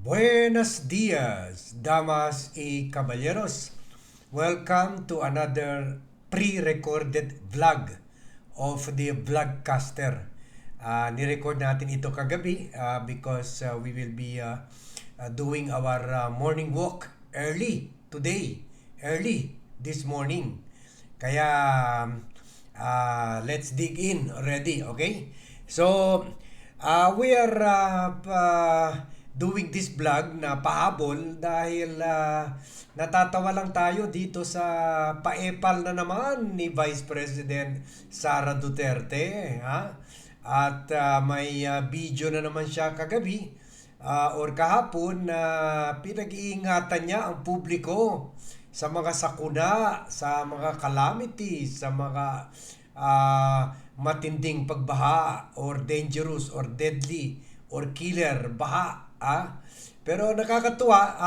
Buenos dias, damas y caballeros. Welcome to another pre-recorded vlog of the Vlogcaster. Nirecord natin ito kagabi because we will be doing our morning walk early today. Early this morning. Kaya let's dig in already, okay? So, we are doing this vlog na pahabol dahil natatawa lang tayo dito sa paepal na naman ni Vice President Sara Duterte, ha? At may video na naman siya kagabi or kahapon na pinag-iingatan niya ang publiko sa mga sakuna, sa mga calamities, sa mga matinding pagbaha or dangerous or deadly or killer baha. Pero nakakatuwa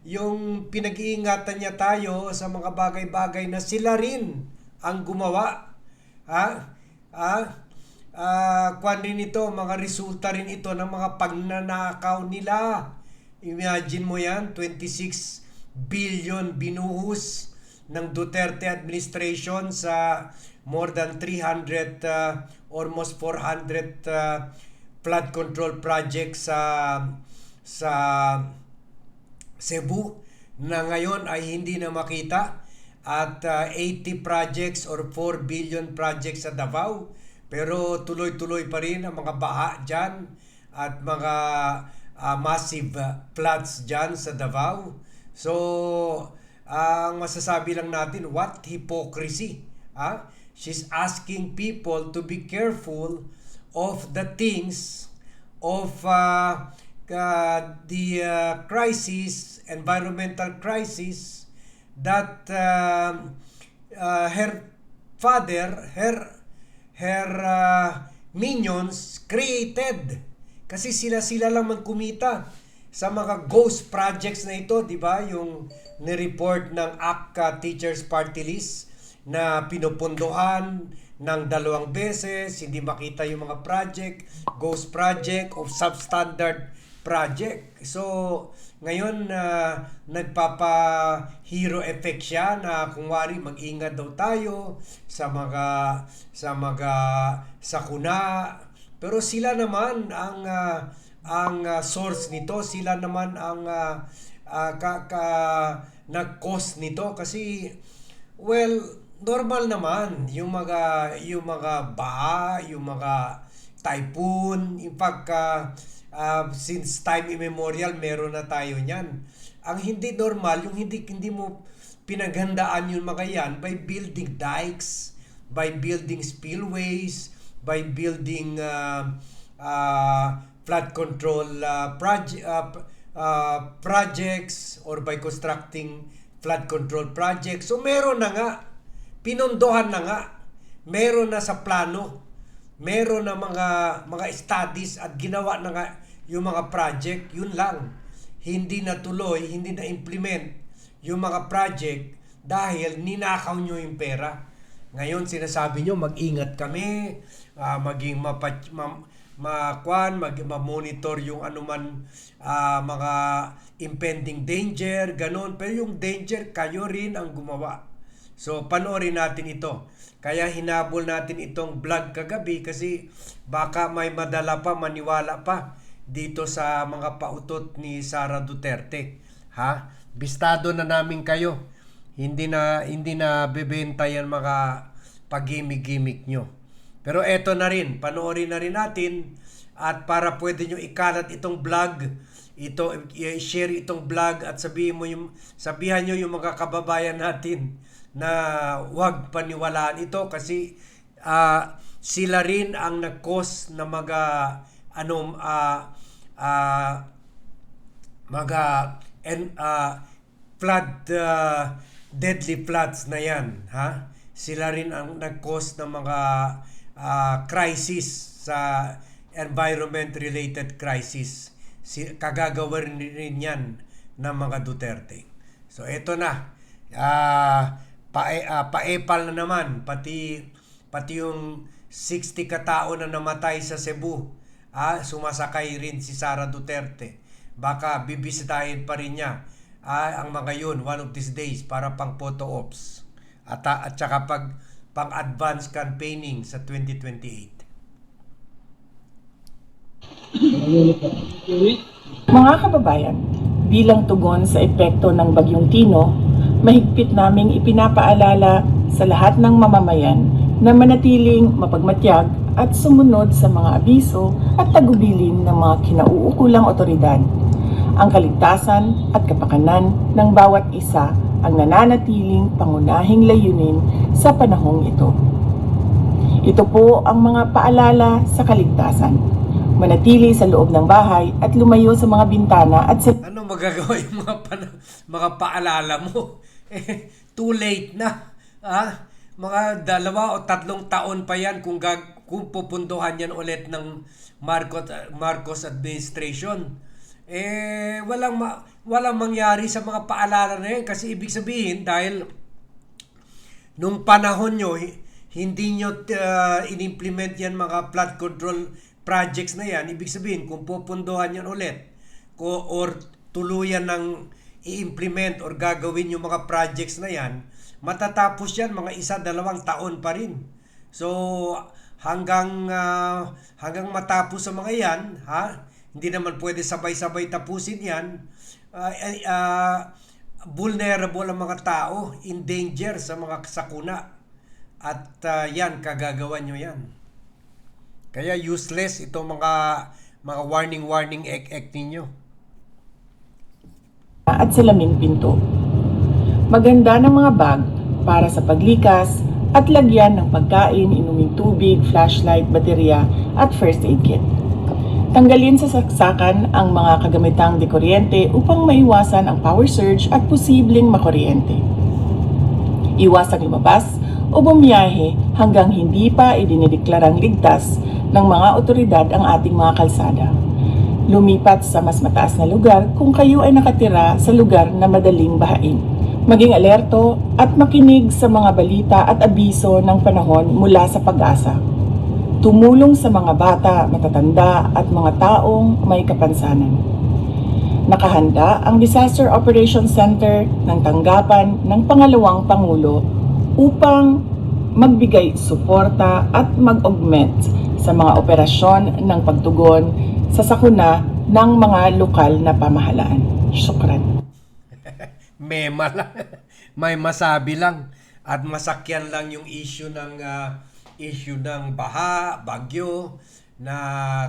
yung pinag-iingatan niya tayo sa mga bagay-bagay na sila rin ang gumawa. Kwan rin ito, mga resulta rin ito ng mga pagnanakaw nila. Imagine mo yan, 26 billion binuhos ng Duterte administration sa more than 300, almost 400 flood control projects sa Cebu na ngayon ay hindi na makita at 80 projects or 4 billion projects sa Davao, pero tuloy-tuloy pa rin ang mga baha dyan at mga massive floods dyan sa Davao. So ang masasabi lang natin, what hypocrisy. She's asking people to be careful of the things of the crisis, environmental crisis that her father, her minions created. Kasi sila lang magkumita sa mga ghost projects na ito, di ba? Yung ni-report ng ACT Teachers Party List na pinupundohan ng 2 beses, hindi makita yung mga project, ghost project of substandard project. So, ngayon nagpapa-hero effect siya na kung wari mag-ingat daw tayo sa mga sakuna. Pero sila naman ang source nito, sila naman ang nag-cause nito kasi normal naman yung mga baha, yung mga typhoon. In fact, since time immemorial meron na tayo niyan. Ang hindi normal, yung hindi mo pinaghandaan yung mga yan by building dikes, by building spillways, by building flood control projects or by constructing flood control projects. So meron na nga, pinondohan na nga, meron na sa plano, meron na mga studies at ginawa na nga yung mga project. Yun lang, hindi na tuloy, hindi na implement yung mga project dahil ninakaw nyo yung pera. Ngayon sinasabi nyo mag-ingat kami, maging ma-monitor yung anuman mga impending danger, ganon. Pero yung danger, kayo rin ang gumawa. So, panoorin natin ito. Kaya hinabol natin itong vlog kagabi kasi baka may madala pa, maniwala pa dito sa mga pautot ni Sara Duterte. Bistado na namin kayo. Hindi na bebenta yan mga pag-gimmick nyo. Pero eto na rin, panoorin na rin natin at para pwede nyo ikalat itong vlog, i-share itong vlog at sabihan nyo yung mga kababayan natin na huwag paniwalaan ito kasi sila rin ang nag-cause na flood, deadly floods na yan. Sila rin ang nag-cause ng mga crisis sa environment-related crisis. Kagagawa rin yan ng mga Duterte. So, eto na. Paepal na naman. Pati yung 60 katao na namatay sa Cebu. Sumasakay rin si Sara Duterte. baka bibisitahin pa rin niya ang mga yun one of these days para pang photo ops at saka pang advance campaigning sa 2028. Mga kababayan, bilang tugon sa epekto ng Bagyong Tino, mahigpit naming ipinapaalala sa lahat ng mamamayan na manatiling mapagmatyag at sumunod sa mga abiso at tagubilin ng mga kinauukulang otoridad. Ang kaligtasan at kapakanan ng bawat isa ang nananatiling pangunahing layunin sa panahong ito. Ito po ang mga paalala sa kaligtasan. Manatili sa loob ng bahay at lumayo sa mga bintana at sa... Ano magagawa yung mga paalala mo? Too late na. Mga 2 o 3 taon pa yan kung pupunduhan yan ulit ng Marcos administration. Walang mangyari sa mga paalala na yan kasi ibig sabihin dahil nung panahon nyo, hindi nyo in-implement yan mga flood control projects na yan, ibig sabihin kung pupunduhan yan ulit or tuluyan ng i-implement or gagawin yung mga projects na yan, matatapos yan mga 1-2 taon pa rin. So hanggang matapos sa mga yan, hindi naman pwede sabay-sabay tapusin yan. Vulnerable ang mga tao, in danger sa mga sakuna. At yan, kagagawan nyo yan. Kaya useless itong mga warning ek ninyo. At salaming pinto. Maganda ng mga bag para sa paglikas at lagyan ng pagkain, inuming tubig, flashlight, baterya at first aid kit. Tanggalin sa saksakan ang mga kagamitang dekuryente upang maiwasan ang power surge at posibleng makuryente. Iwasang lumabas o bumiyahe hanggang hindi pa idinideklarang ligtas ng mga otoridad ang ating mga kalsada. Lumipat sa mas mataas na lugar kung kayo ay nakatira sa lugar na madaling bahain. Maging alerto at makinig sa mga balita at abiso ng panahon mula sa Pag-asa. Tumulong sa mga bata, matatanda at mga taong may kapansanan. Nakahanda ang Disaster Operations Center ng tanggapan ng Pangalawang Pangulo upang magbigay suporta at mag-augment sa mga operasyon ng pagtugon sa sakuna ng mga lokal na pamahalaan. Syukran. May masabi lang at masakyan lang yung issue ng baha, bagyo na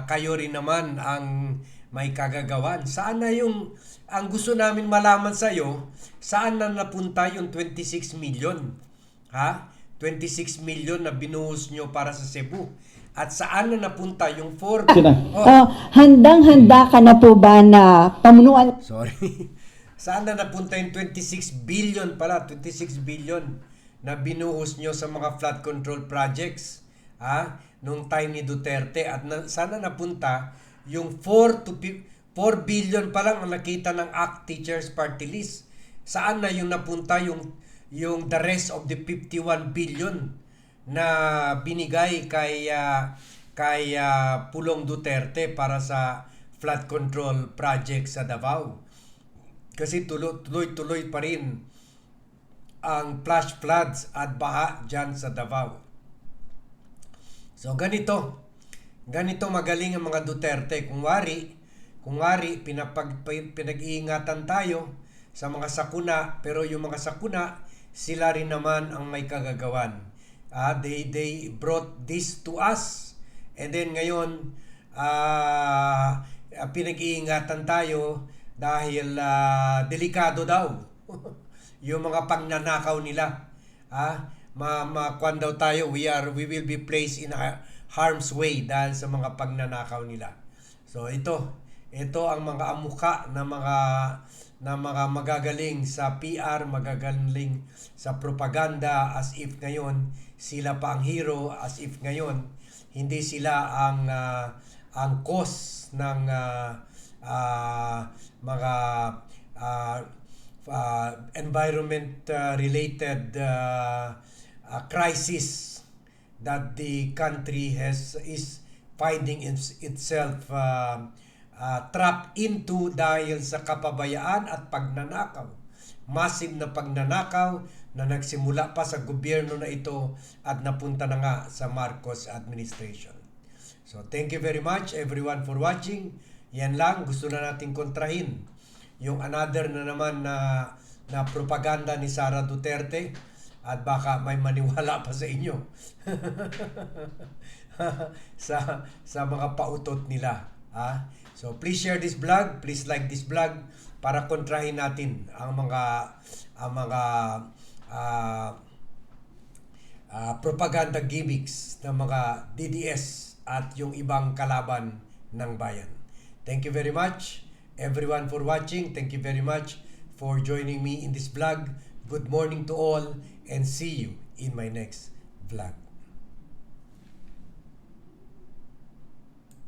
kayo rin naman ang may kagagawan. Saan na ang gusto namin malaman sa iyo, saan na napunta yung 26 million? 26 million na binuhos nyo para sa Cebu. At saan na napunta yung 4... handang-handa ka na po ba na pamunuan? Sorry. Saan na napunta yung 26 billion pala? 26 billion na binuhos nyo sa mga flood control projects nung time ni Duterte. At saan na napunta yung 4 billion pa lang ang nakita ng ACT Teachers Party List? Saan na yung napunta yung the rest of the 51 billion na binigay kay Pulong Duterte para sa flood control project sa Davao? Kasi tuloy-tuloy pa rin ang flash floods at baha dyan sa Davao. So ganito magaling ang mga Duterte. Kung wari pinag-iingatan tayo sa mga sakuna, pero yung mga sakuna sila rin naman ang may kagagawan. They brought this to us, and then ngayon pinag-iingatan tayo dahil delikado daw yung mga pagnanakaw nila. Kwan daw tayo, we will be placed in harm's way dahil sa mga pagnanakaw nila. So ito ang mga amuka na mga magagaling sa PR, magagaling sa propaganda, as if ngayon sila pa ang hero, as if ngayon hindi sila ang cause ng mga environment related crisis that the country is finding itself trap into dahil sa kapabayaan at pagnanakaw. Massive na pagnanakaw na nagsimula pa sa gobyerno na ito at napunta na nga sa Marcos administration. So thank you very much everyone for watching. Yan lang, gusto na nating kontrahin yung another na naman na propaganda ni Sara Duterte at baka may maniwala pa sa inyo sa mga pautot nila. So please share this vlog, please like this vlog para kontrahin natin ang mga propaganda gimmicks ng mga DDS at yung ibang kalaban ng bayan. Thank you very much everyone for watching. Thank you very much for joining me in this vlog. Good morning to all and see you in my next vlog.